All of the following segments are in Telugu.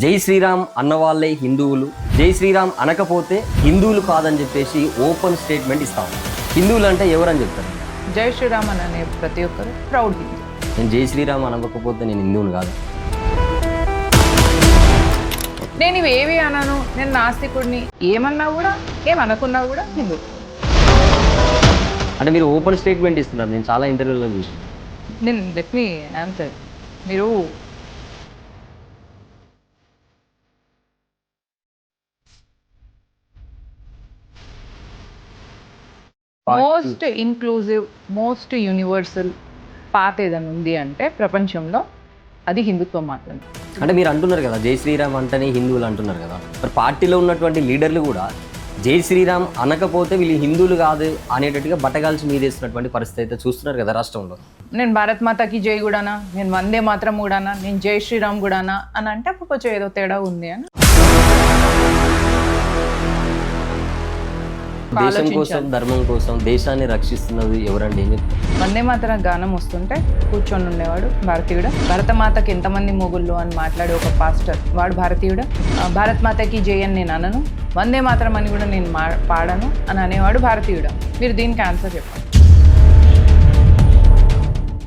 జై శ్రీరామ్ అన్నవాళ్ళే హిందువులు, జై శ్రీరామ్ అనకపోతే హిందువులు కాదని చెప్పేసి ఓపెన్ స్టేట్మెంట్ ఇస్తాము. హిందువులు అంటే ఎవరని చెప్తారు? జై శ్రీరామ్ అనే ప్రతి ఒక్కరు ప్రౌడ్ హిందూ. నేను జై శ్రీరామ్ అనకపోతే నేను హిందువుని కాదు. నేను ఇవేవి అనను, నేను నాస్తికుడిని, ఏమన్నా కూడా ఏమనుకున్నా కూడా హిందూ. అంటే మీరు ఓపెన్ స్టేట్మెంట్ ఇస్తున్నారు. నేను చాలా ఇంటర్వ్యూలో చూసి నేను లెట్ మీ ఆన్సర్. మీరు most inclusive, most universal path ఏదైనా ఉంది అంటే ప్రపంచంలో అది హిందుత్వం మాత్రమే. అంటే మీరు అంటున్నారు కదా జై శ్రీరామ్ అంటేనే హిందువులు అంటున్నారు కదా, మరి పార్టీలో ఉన్నటువంటి లీడర్లు కూడా జై శ్రీరామ్ అనకపోతే వీళ్ళు హిందువులు కాదు అనేటట్టుగా బట్టగాల్చి మీదేస్తున్నటువంటి పరిస్థితి అయితే చూస్తున్నారు కదా రాష్ట్రంలో. నేను భారత్ మాతాకి జై కూడానా, నేను వందే మాత్రం కూడానా, నేను జై శ్రీరామ్ కూడానా అని అంటే అప్పుడు కొంచెం ఏదో తేడా ఉంది అని. దేశం కోసం, ధర్మం కోసం దేశాన్ని రక్షిస్తున్నది ఎవరండి? వందే మాతరం గానం వస్తుంటే కూర్చొని ఉండేవాడు భారతీయుడు. భరతమాతకి ఎంతమంది మొగుళ్ళు అని మాట్లాడే ఒక పాస్టర్, వాడు భారతీయుడు. భారత్ మాతకి జై అని నేను అనను, వందే మాతరం అని కూడా నేను పాడను అని అనేవాడు భారతీయుడు. మీరు దీనికి ఆన్సర్ చెప్పండి.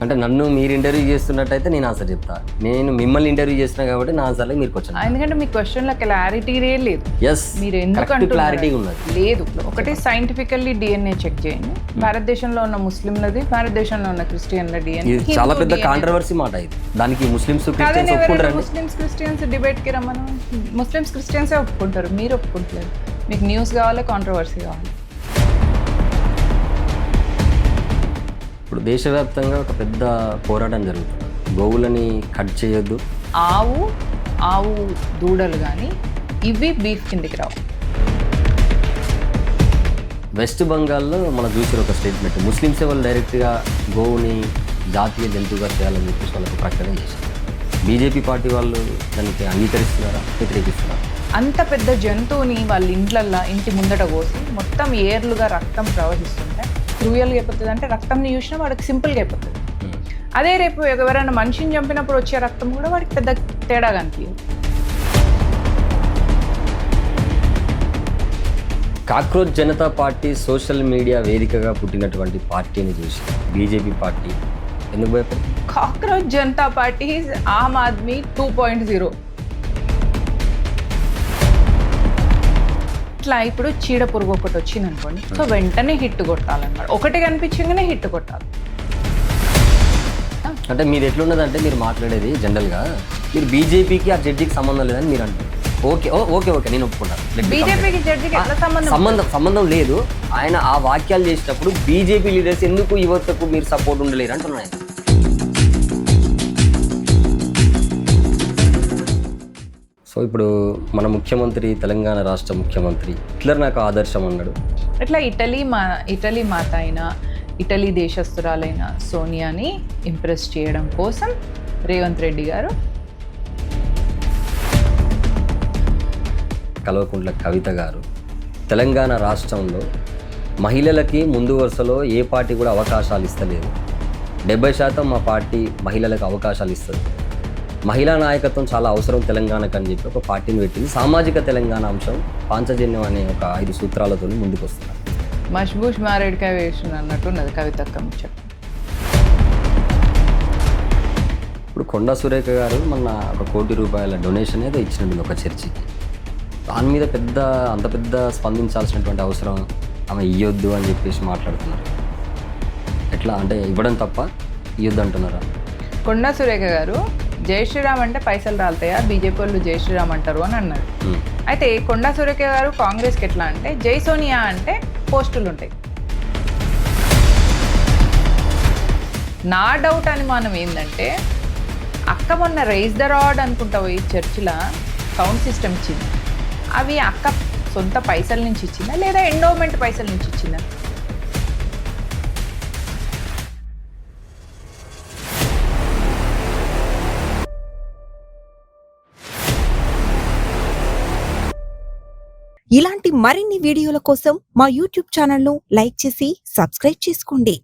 అంటే నన్ను మీరు ఇంటర్వ్యూ చేస్తున్నట్టయితే నేను ఆన్సర్ చెప్తా. నేను మిమ్మల్ని ఇంటర్వ్యూ చేస్తున్నా కాబట్టి నా ఆన్సర్లే మీరు క్వశ్చన్. ఎందుకంటే మీ క్వశ్చన్లో క్లారిటీ లేదు. ఎస్, మీరు ఎందుకంటే క్లారిటీ ఉన్నది లేదు. ఒకటి సైంటిఫికల్లీ డిఎన్ఏ చెక్ చేయండి. భారతదేశంలో ఉన్న ముస్లింలది, భారతదేశంలో ఉన్న క్రిస్టియన్ల డిఎన్ఏ. చాలా పెద్ద కాంట్రవర్సీ మాట ఇది. దానికి ముస్లిమ్స్ ముస్లిమ్స్ క్రిస్టియన్స్ డిబేట్ కి రమ్మను. ముస్లిమ్స్ క్రిస్టియన్సే ఒప్పుకుంటారు, మీరు ఒప్పుకుంటలేరు. మీకు న్యూస్ కావాలి, కాంట్రవర్సీ కావాలి. ఇప్పుడు దేశవ్యాప్తంగా ఒక పెద్ద పోరాటం జరుగుతుంది. గోవులని కట్ చేయొద్దు, ఆవు దూడలు కానీ ఇవి బీఫ్ కిందికి రావు. వెస్ట్ బెంగాల్లో మనం చూసిన ఒక స్టేట్మెంట్, ముస్లిమ్స్ వాళ్ళు డైరెక్ట్గా గోవుని జాతీయ జంతువుగా చేయాలని చెప్పేసి వాళ్ళకు ప్రకటన చేశారు. బీజేపీ పార్టీ వాళ్ళు దానికి అంగీకరిస్తున్నారా, వ్యతిరేకిస్తున్నారా? అంత పెద్ద జంతువుని వాళ్ళ ఇంటి ముందట కోసి మొత్తం ఏర్లుగా రక్తం ప్రవహిస్తుంటే క్రూయల్గా అయిపోతుంది. అంటే రక్తంని చూసినా వాడికి సింపుల్గా అయిపోతుంది. అదే రేపు ఎవరైనా మనిషిని చంపినప్పుడు వచ్చే రక్తం కూడా వాడికి పెద్ద తేడా కనిపించదు. Cockroach Janata party social media వేదికగా పుట్టినటువంటి పార్టీని చూసి బీజేపీ పార్టీ ఎందుకు భయపడుతుంది? Cockroach Janata party Aam Aadmi 2.0. ఇట్లా ఇప్పుడు చీడ పురుగు ఒకటి వచ్చింది అనుకోండి, సో వెంటనే హిట్ కొట్టాలన్నమాట. ఒకటి కనిపించగానే హిట్ కొట్టాలి. అంటే మీరు ఎట్లున్నదంటే మీరు మాట్లాడేది జనరల్గా మీరు బీజేపీకి ఆ జడ్జికి సంబంధం లేదని మీరు అంటారు. ఓకే ఓకే ఓకే నేను ఒప్పుకుంటాను. బీజేపీకి జడ్జికి ఎట్లా సంబంధం లేదు. ఆయన ఆ వాక్యాలు చేసేటప్పుడు బీజేపీ లీడర్స్ ఎందుకు యువతకు మీరు సపోర్ట్ ఉండలేరు అంటున్నాయి. సో ఇప్పుడు మన ముఖ్యమంత్రి, తెలంగాణ రాష్ట్ర ముఖ్యమంత్రి హిట్లర్ నాకు ఆదర్శం అన్నాడు. ఇట్లా ఇటలీ మాత అయినా, ఇటలీ దేశస్తురాలైన సోనియాని ఇంప్రెస్ చేయడం కోసం రేవంత్ రెడ్డి గారు కల్వకుంట్ల కవిత గారు తెలంగాణ రాష్ట్రంలో మహిళలకి ముందు వరుసలో ఏ పార్టీ కూడా అవకాశాలు ఇస్తలేదు. 70% మా పార్టీ మహిళలకు అవకాశాలు ఇస్తుంది. మహిళా నాయకత్వం చాలా అవసరం తెలంగాణకు అని చెప్పి ఒక పార్టీని పెట్టింది. సామాజిక తెలంగాణ అంశం పాంచజన్యం అనే ఒక 5 సూత్రాలతో ముందుకు వస్తున్నారు. మష్బూష్ మారేడుకాయ వేసిన అన్నట్టున్నది కవితక్క ముచ్చట. ఇప్పుడు కొండా సురేఖ గారు మొన్న ఒక 1 కోటి రూపాయల డొనేషన్ ఏదో ఇచ్చినట్టుంది ఒక చర్చికి. దాని మీద అంత పెద్ద స్పందించాల్సినటువంటి అవసరం ఆమె ఇవ్వద్దు అని చెప్పేసి మాట్లాడుతున్నారు. ఎట్లా అంటే ఇవ్వడం తప్ప ఇవ్వద్దు అంటున్నారా? కొండా సురేఖ గారు జై శ్రీరామ్ అంటే పైసలు రాలుతాయా, బీజేపీ వాళ్ళు జై శ్రీరామ్ అంటారు అని అన్నారు. అయితే కొండా సురేఖ గారు కాంగ్రెస్కి ఎట్లా అంటే జై సోనియా అంటే పోస్టులు ఉంటాయి. నా డౌట్ అనుమానం ఏంటంటే అక్క మొన్న రైజ్ ద రాడ్ అనుకుంటా ఈ చర్చిలో సౌండ్ సిస్టమ్ ఇచ్చింది. అవి అక్క సొంత పైసల నుంచి ఇచ్చిందా లేదా ఎండోమెంట్ పైసల నుంచి ఇచ్చిందా? ఇలాంటి మరిన్ని వీడియోల కోసం మా యూట్యూబ్ ఛానల్ను లైక్ చేసి సబ్స్క్రైబ్ చేసుకోండి.